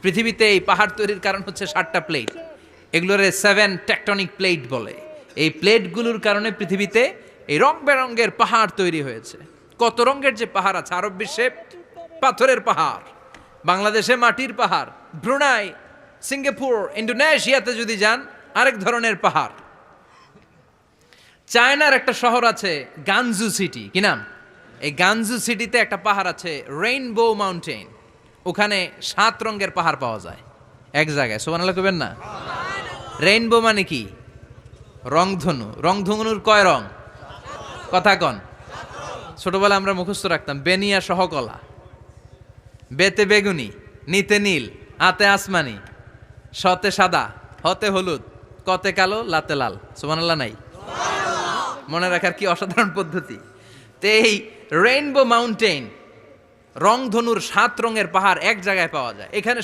পৃথিবীতে এই পাহাড় তৈরির কারণ হচ্ছে 7টা প্লেট, এগুলোরে 7 টেকটনিক প্লেট বলে। এই প্লেটগুলোর কারণে পৃথিবীতে এই রং বেরঙের পাহাড় তৈরি হয়েছে। কত রঙের যে পাহাড় আছে, আরব বিশ্বে পাথরের পাহাড়, বাংলাদেশে মাটির পাহাড়, ব্রুনাই, সিঙ্গাপুর, ইন্দোনেশিয়াতে যদি যান আরেক ধরনের পাহাড়। চায়নার একটা শহর আছে গানজু সিটি, কি নাম? এই গানজু সিটিতে একটা পাহাড় আছে রেইনবো মাউন্টেন, ওখানে 7 রঙের পাহাড় পাওয়া যায় এক জায়গায়। সুবহানাল্লাহ কইবেন না? রেইনবো মানে কি? রংধনু। রংধনুর কয় রং? কথা কন। ছোটবেলা আমরা মুখস্থ রাখতাম বেনিয়া সহকলা, বেতে বেগুনি, নিতে নীল, আতে আসমানি, শতে সাদা, হতে হলুদ, কতে কালো, লাতে লাল। সুবহানাল্লাহ নাই? মনে রাখার কি অসাধারণ পদ্ধতি। তো এই রেইনবো মাউন্টেন, রংধনুর 7 রঙের পাহাড় এক জায়গায় পাওয়া যায়। এখানে